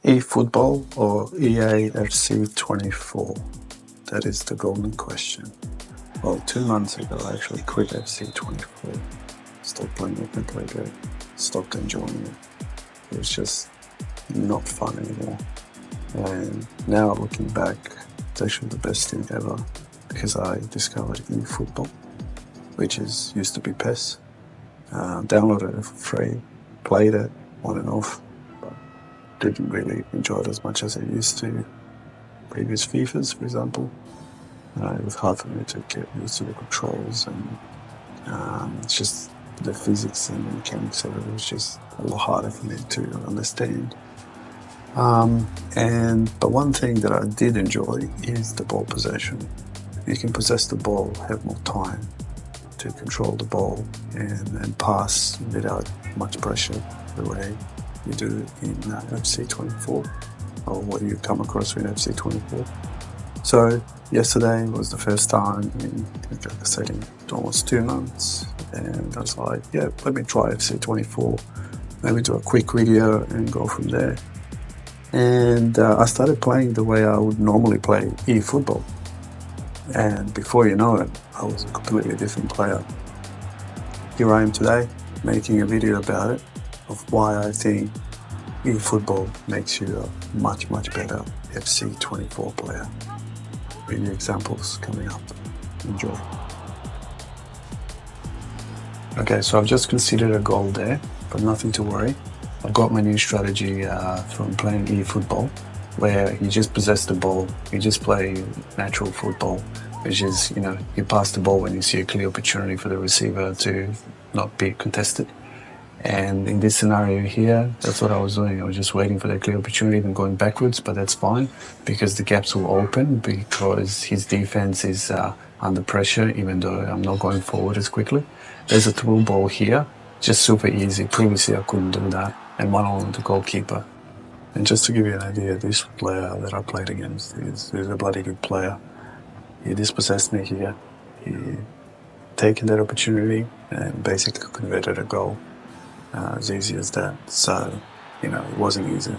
eFootball or EA FC 24? That is the golden question. Well, 2 months ago I actually quit FC 24. Stopped playing it completely. Stopped enjoying it. It was just not fun anymore. And now looking back, it's actually the best thing ever because I discovered eFootball, which used to be PES. Downloaded it for free, played it on and off, but didn't really enjoy it as much as I used to previous FIFAs, for example. It was hard for me to get used to the controls and it's just the physics and the mechanics of it was just a lot harder for me to understand. But one thing that I did enjoy is the ball possession. You can possess the ball, have more time to control the ball and pass without much pressure the way you do in FC 24 or what you come across in FC 24. So yesterday was the first time in, like I said, in almost 2 months, and I was like, yeah, let me try FC 24, maybe do a quick video and go from there. And I started playing the way I would normally play eFootball. And before you know it, I was a completely different player. Here I am today, making a video about it, of why I think eFootball makes you a much, much better FC 24 player. Video examples coming up. Enjoy. Okay, so I've just considered a goal there, but nothing to worry. I've got my new strategy from playing eFootball, where you just possess the ball, you just play natural football, which is, you pass the ball when you see a clear opportunity for the receiver to not be contested. And in this scenario here, that's what I was doing. I was just waiting for that clear opportunity and going backwards, but that's fine because the gaps will open because his defense is under pressure, even though I'm not going forward as quickly. There's a through ball here, just super easy. Previously I couldn't do that, and one-on-one the goalkeeper. And just to give you an idea, this player that I played against is a bloody good player. He dispossessed me here. He taken that opportunity and basically converted a goal. As easy as that. So, it wasn't easy.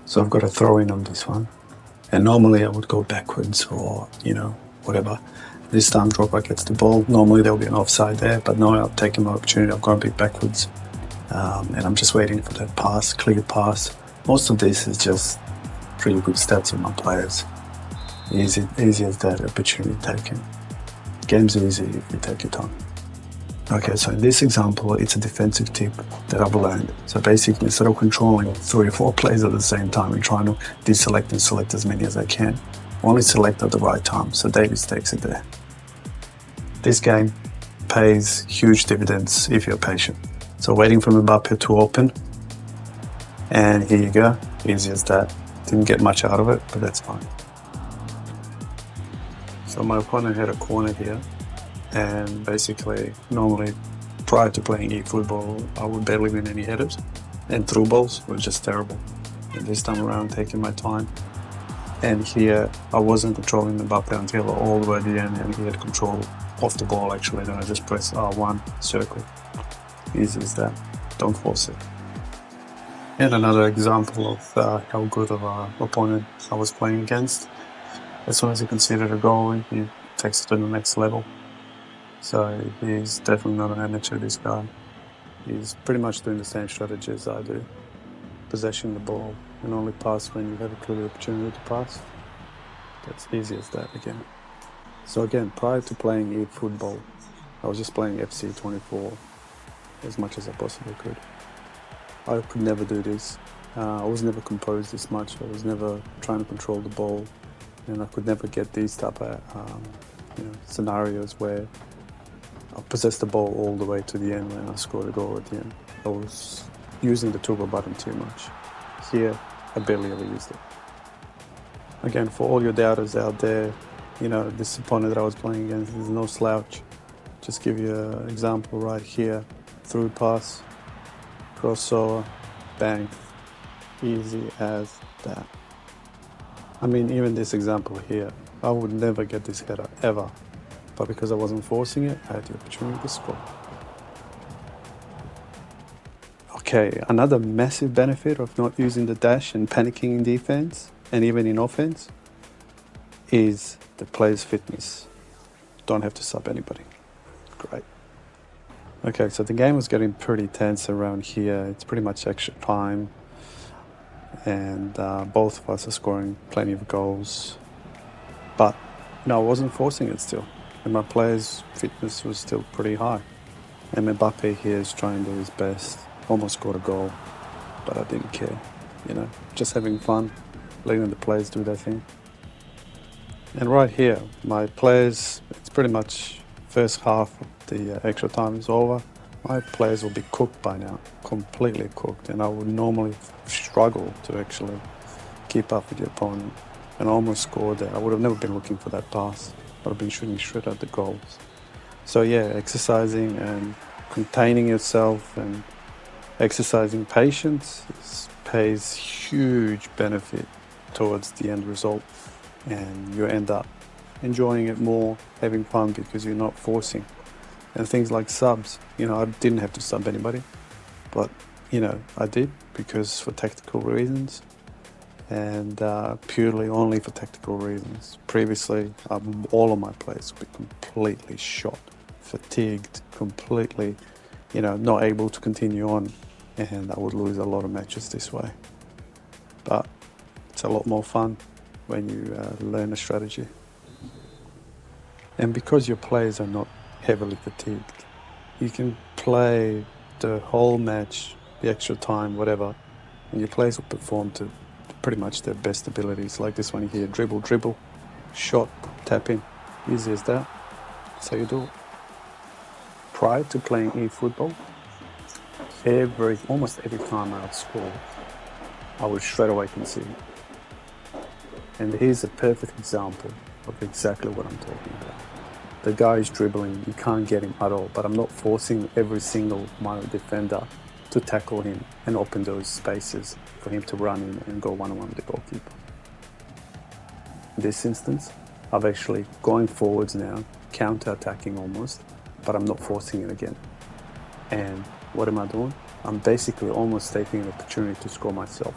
So I've got a throw in on this one. And normally I would go backwards or, whatever. This time Drogba gets the ball. Normally there'll be an offside there, but no, I've taken my opportunity. I've gone a bit backwards. And I'm just waiting for that pass, clear pass. Most of this is just really good stats on my players. Easy as that, opportunity taken. Game's easy if you take your time. Okay, so in this example, it's a defensive tip that I've learned. So basically, instead of controlling 3 or 4 players at the same time and trying to deselect and select as many as I can, only select at the right time. So Davies takes it there. This game pays huge dividends if you're patient. So waiting for Mbappe to open, and here you go, easy as that. Didn't get much out of it, but that's fine. So my opponent had a corner here. And basically, normally, prior to playing eFootball, I would barely win any headers. And through balls were just terrible. And this time around, taking my time. And here, I wasn't controlling Mbappe until all the way at the end, and he had control of the ball actually. Then I just pressed R1, circle. Easy as that. Don't force it. And another example of how good of an opponent I was playing against. As soon as he conceded a goal, he takes it to the next level. So he's definitely not an amateur, this guy. He's pretty much doing the same strategy as I do. Possession the ball and only pass when you have a clear opportunity to pass. That's easy as that again. So again, prior to playing eFootball, I was just playing FC 24 as much as I possibly could. I could never do this. I was never composed this much. I was never trying to control the ball, and I could never get these type of scenarios where I possessed the ball all the way to the end when I scored a goal at the end. I was using the turbo button too much. Here, I barely ever used it. Again, for all your doubters out there, this opponent that I was playing against is no slouch. Just give you an example right here. Through pass, crossover, bang. Easy as that. I mean, even this example here, I would never get this header, ever. But because I wasn't forcing it, I had the opportunity to score. Okay, another massive benefit of not using the dash and panicking in defense and even in offense is the player's fitness. Don't have to sub anybody. Great. Okay, so the game was getting pretty tense around here. It's pretty much extra time. And both of us are scoring plenty of goals. But, I wasn't forcing it still. And my player's fitness was still pretty high. And Mbappe here is trying to do his best. Almost scored a goal. But I didn't care. Just having fun. Letting the players do their thing. And right here, my players, it's pretty much first half of the extra time is over. My players will be cooked by now, completely cooked. And I would normally struggle to actually keep up with the opponent. And I almost scored there. I would have never been looking for that pass. But I've been shooting straight at the goals. So yeah, exercising and containing yourself and exercising patience pays huge benefit towards the end result. And you end up enjoying it more, having fun because you're not forcing. And things like subs, I didn't have to sub anybody, but, I did because for tactical reasons and purely only for tactical reasons. Previously, all of my players would be completely shot, fatigued, completely, not able to continue on, and I would lose a lot of matches this way. But it's a lot more fun when you learn a strategy. And because your players are not heavily fatigued, you can play the whole match, the extra time, whatever, and your players will perform to pretty much their best abilities. Like this one here, dribble, shot, tap in. Easy as that. So you do it. Prior to playing eFootball, almost every time I would score, I would straight away concede. And here's a perfect example of exactly what I'm talking about. The guy is dribbling, you can't get him at all, but I'm not forcing every single my defender to tackle him and open those spaces for him to run in and go one-on-one with the goalkeeper. In this instance, I'm actually going forwards now, counter-attacking almost, but I'm not forcing it again. And what am I doing? I'm basically almost taking an opportunity to score myself.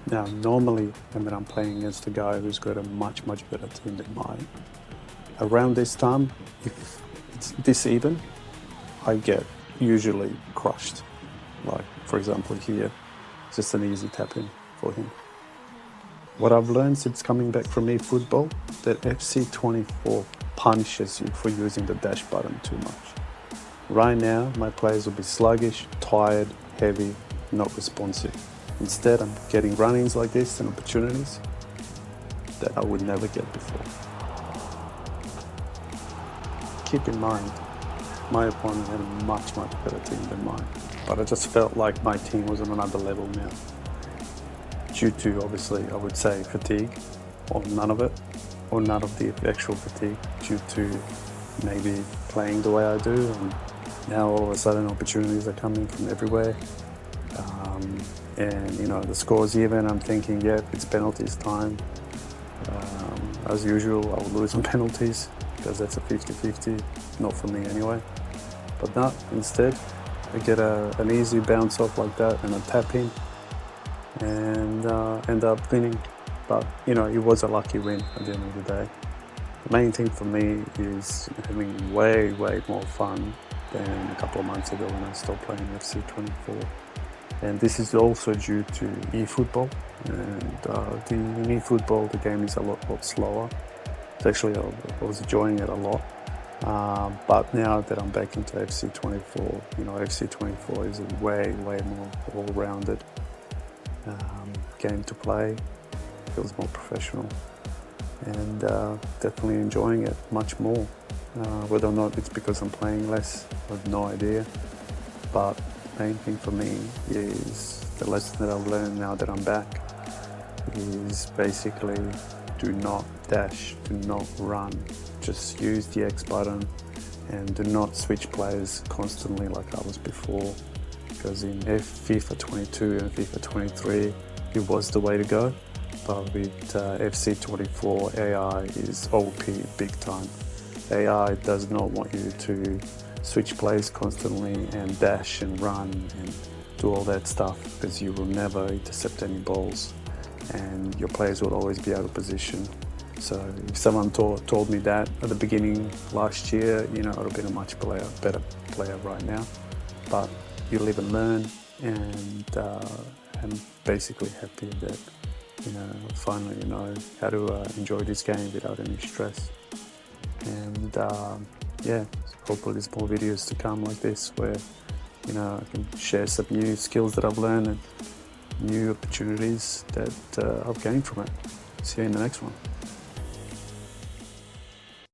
Now, normally, when I'm playing against a guy who's got a much, much better team than mine, around this time, if it's this even, I get usually crushed. Like, for example, here, it's just an easy tap-in for him. What I've learned since coming back from eFootball, that FC24 punishes you for using the dash button too much. Right now, my players will be sluggish, tired, heavy, not responsive. Instead, I'm getting run-ins like this and opportunities that I would never get before. Keep in mind, my opponent had a much, much better team than mine. But I just felt like my team was on another level now. Due to, obviously, I would say fatigue, or none of it, or none of the actual fatigue, due to maybe playing the way I do. And now all of a sudden opportunities are coming from everywhere. And the score's even, I'm thinking, yeah, it's penalties time. As usual, I would lose on penalties because that's a 50-50, not for me anyway. But no, instead, I get an easy bounce off like that and a tap in and end up winning. But, it was a lucky win at the end of the day. The main thing for me is having way, way more fun than a couple of months ago when I stopped playing FC24. And this is also due to eFootball. And in eFootball, the game is a lot slower. It's actually, I was enjoying it a lot. But now that I'm back into FC24, FC24 is a way, way more all-rounded game to play. Feels more professional. And definitely enjoying it much more. Whether or not it's because I'm playing less, I have no idea. But the main thing for me is the lesson that I've learned now that I'm back is basically do not dash, do not run. Just use the X button and do not switch players constantly like I was before. Because in FIFA 22 and FIFA 23, it was the way to go. But with FC24, AI is OP big time. AI does not want you to switch players constantly and dash and run and do all that stuff, because you will never intercept any balls and your players will always be out of position. So if someone told me that at the beginning last year, I would have been a much better player right now. But you live and learn, and I'm basically happy that finally how to enjoy this game without any stress. And hopefully there's more videos to come like this where I can share some new skills that I've learned and new opportunities that I've gained from it. See you in the next one.